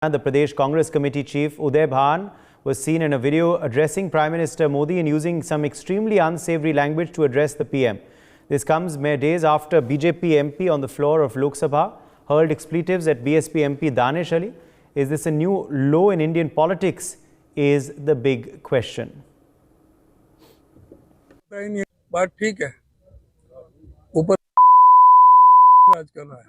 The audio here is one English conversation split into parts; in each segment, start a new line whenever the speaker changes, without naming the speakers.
The Pradesh Congress Committee Chief Uday Bhan was seen in a video addressing Prime Minister Modi and using some extremely unsavory language to address the PM. This comes mere days after BJP MP on the floor of Lok Sabha hurled expletives at BSP MP Danish Ali. Is this a new low in Indian politics? Is the big question.
बात ठीक है, ऊपर राज कर रहा है।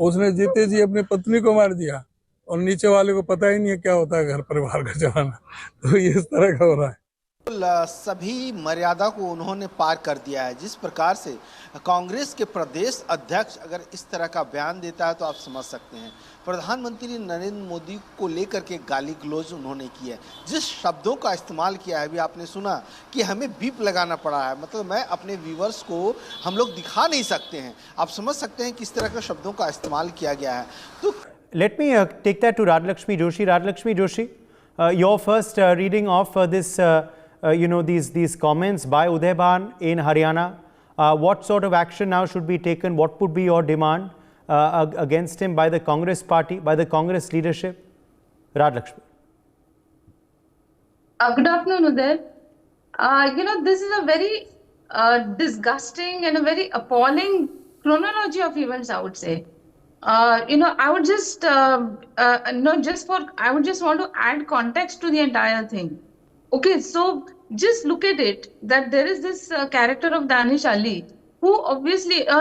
उसने जीते जी अपनी पत्नी को मार दिया और नीचे वाले को पता ही नहीं है क्या होता है घर परिवार का चलाना। तो ये इस तरह का हो रहा है।
सभी मर्यादा को उन्होंने पार कर दिया है। जिस प्रकार से कांग्रेस के प्रदेश अध्यक्ष अगर इस तरह का बयान देता है तो आप समझ सकते हैं। प्रधानमंत्री नरेंद्र मोदी को लेकर के गाली गलौज उन्होंने की है। जिस शब्दों का इस्तेमाल किया है, अभी आपने सुना कि हमें बीप लगाना पड़ा है, मतलब मैं अपने व्यूवर्स को हम लोग दिखा नहीं सकते हैं। आप समझ सकते हैं किस तरह के शब्दों का इस्तेमाल किया गया है। तो
let me take that to Radhalakshmi Joshi. Radhalakshmi Joshi, your first reading of this these comments by Uday Bhan in Haryana. What sort of action now should be taken? What would be your demand against him by the Congress party, by the Congress leadership? Radhalakshmi.
Good afternoon, Uday. This is a very disgusting and a very appalling chronology of events, I would say. I would just I would just want to add context to the entire thing. Okay, so just look at it, that there is this character of Danish Ali, who obviously, a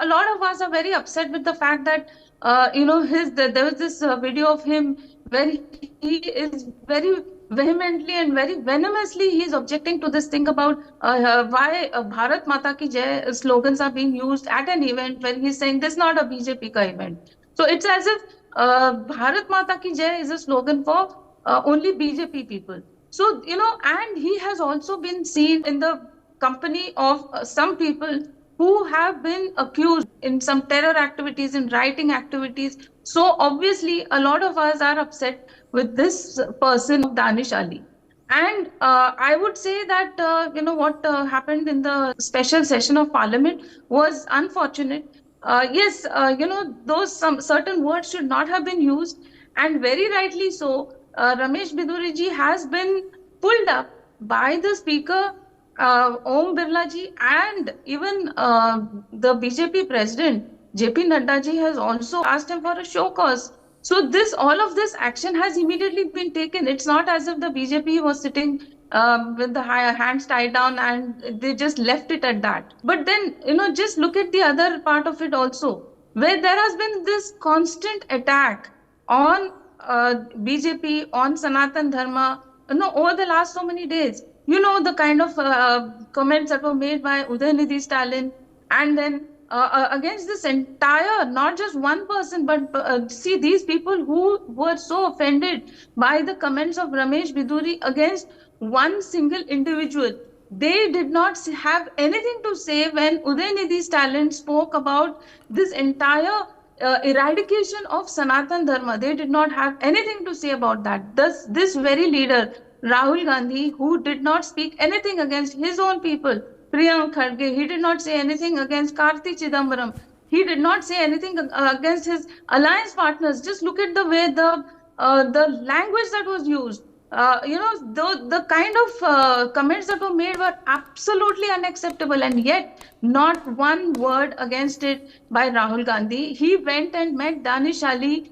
lot of us are very upset with the fact that, there was this video of him where he is very vehemently and very venomously, he is objecting to this thing about why Bharat Mata Ki Jai slogans are being used at an event when he's saying this is not a BJP ka event. So it's as if Bharat Mata Ki Jai is a slogan for only BJP people. So, and he has also been seen in the company of some people who have been accused in some terror activities, in rioting activities. So obviously, a lot of us are upset with this person, Danish Ali. And I would say that, what happened in the special session of Parliament was unfortunate. Yes, some certain words should not have been used, and very rightly so. Ramesh Biduri ji has been pulled up by the speaker, Om Birla ji, and even the BJP president, JP Nadda ji, has also asked him for a show cause. So all of this action has immediately been taken. It's not as if the BJP was sitting with the hands tied down and they just left it at that. But then, just look at the other part of it also, where there has been this constant attack on BJP, on Sanatan Dharma, over the last so many days. The kind of comments that were made by Udayanidhi Stalin, and then against this entire, not just one person, but see these people who were so offended by the comments of Ramesh Biduri against one single individual. They did not have anything to say when Udayanidhi Stalin spoke about this entire eradication of Sanatan Dharma. They did not have anything to say about that. Thus, this very leader, Rahul Gandhi, who did not speak anything against his own people, Priyank Kharge, he did not say anything against Karti Chidambaram. He did not say anything against his alliance partners. Just look at the way the language that was used. The kind of comments that were made were absolutely unacceptable, and yet not one word against it by Rahul Gandhi. He went and met Danish Ali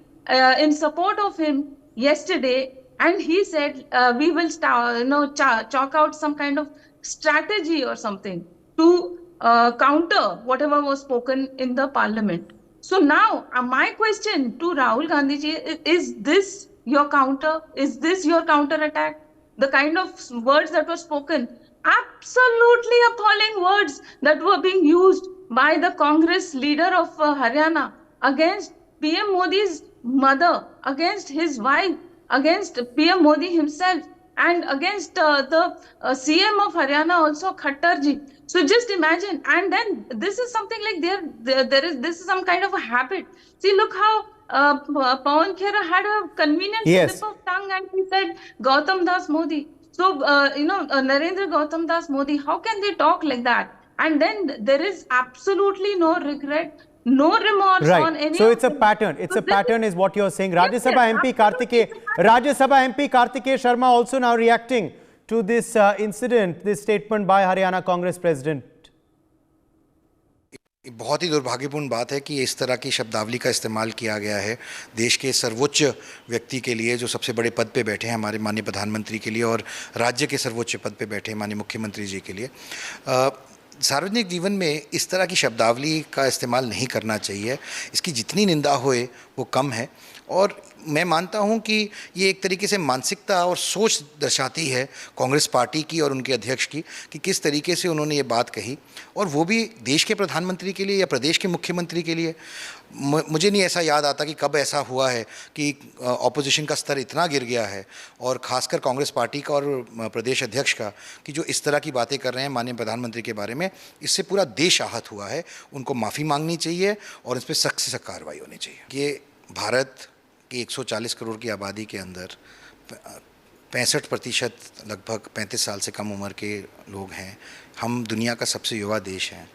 in support of him yesterday, and he said we will chalk out some kind of strategy or something to counter whatever was spoken in the parliament. So now my question to Rahul Gandhi ji, is this your counter? Is this your counter attack? The kind of words that were spoken, absolutely appalling words that were being used by the Congress leader of Haryana against PM Modi's mother, against his wife, against PM Modi himself, and against the CM of Haryana also, Khattar ji. So just imagine, and then this is something like this is some kind of a habit. See, look how Pawan Khera had a convenient slip of tongue and he said Gautam Das Modi. So, Narendra Gautam Das Modi, how can they talk like that? And then there is absolutely no regret no remorse on
Right.
any
So
of
it's a
them.
pattern. It's
So
a
this
pattern is what you're saying. Rajya
Yes,
Sabha
yes,
MP
absolutely.
Kartikeya Sharma also now reacting to this incident, this statement by Haryana Congress President.
बहुत ही दुर्भाग्यपूर्ण बात है कि इस तरह की शब्दावली का इस्तेमाल किया गया है देश के सर्वोच्च व्यक्ति के लिए, जो सबसे बड़े पद पे बैठे हैं, हमारे माननीय प्रधानमंत्री के लिए, और राज्य के सर्वोच्च पद पे बैठे हैं माननीय मुख्यमंत्री जी के लिए। सार्वजनिक जीवन में इस तरह की शब्दावली का इस्तेमाल नहीं करना चाहिए। इसकी जितनी निंदा होए वो कम है, और मैं मानता हूं कि ये एक तरीके से मानसिकता और सोच दर्शाती है कांग्रेस पार्टी की और उनके अध्यक्ष की, कि किस तरीके से उन्होंने ये बात कही, और वो भी देश के प्रधानमंत्री के लिए या प्रदेश के मुख्यमंत्री के लिए। मुझे नहीं ऐसा याद आता कि कब ऐसा हुआ है कि ऑपोजिशन का स्तर इतना गिर गया है, और ख़ासकर कांग्रेस पार्टी का और प्रदेश अध्यक्ष का, कि जो इस तरह की बातें कर रहे हैं माननीय प्रधानमंत्री के बारे में। इससे पूरा देश आहत हुआ है। उनको माफ़ी मांगनी चाहिए और इस पर सख्त से सख्त कार्रवाई होनी चाहिए। ये भारत की 140 करोड़ की आबादी के अंदर 65% लगभग 35 साल से कम उम्र के लोग हैं। हम दुनिया का सबसे युवा देश हैं।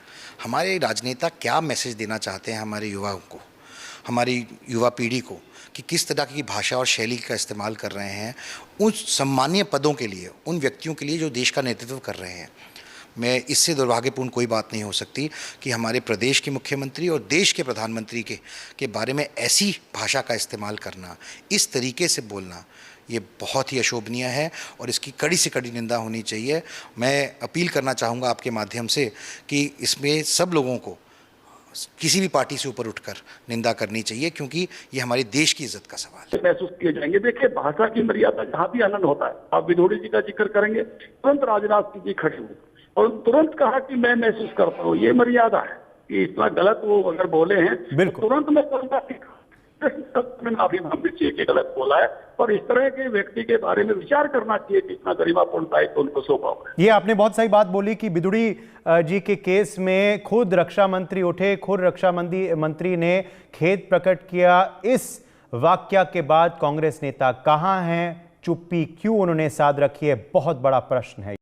हमारे राजनेता क्या मैसेज देना चाहते हैं हमारे युवाओं को, हमारी युवा पीढ़ी को, कि किस तरह की भाषा और शैली का इस्तेमाल कर रहे हैं उन सम्मानीय पदों के लिए, उन व्यक्तियों के लिए जो देश का नेतृत्व कर रहे हैं। मैं इससे दुर्भाग्यपूर्ण कोई बात नहीं हो सकती कि हमारे प्रदेश के मुख्यमंत्री और देश के प्रधानमंत्री के बारे में ऐसी भाषा का इस्तेमाल करना, इस तरीके से बोलना, ये बहुत ही अशोभनीय है और इसकी कड़ी से कड़ी निंदा होनी चाहिए। मैं अपील करना चाहूँगा आपके माध्यम से कि इसमें सब लोगों को किसी भी पार्टी से ऊपर उठकर निंदा करनी चाहिए, क्योंकि ये हमारे देश की इज्जत का सवाल है।
महसूस किए जाएंगे। देखिए, भाषा की मर्यादा जहाँ भी आनंद होता है, आप विधोड़ी जी का जिक्र करेंगे, तुरंत राजनाथ जी खड़े हुए और तुरंत कहा कि मैं महसूस करता हूँ। ये मर्यादा है कि इतना गलत वो अगर बोले हैं तो तुरंत मैं कहूँगा में माफी मांगनी चाहिए कि गलत बोला है, और इस तरह के व्यक्ति के बारे में विचार करना चाहिए कि इतना गरिमापूर्ण दायित्व उनको सौंपा हुआ है।
ये आपने बहुत सही बात बोली कि बिदुड़ी जी के केस में खुद रक्षा मंत्री उठे, खुद रक्षा मंत्री ने खेद प्रकट किया। इस वाकया के बाद कांग्रेस नेता कहां हैं, चुप्पी क्यों उन्होंने साध रखी है, बहुत बड़ा प्रश्न है।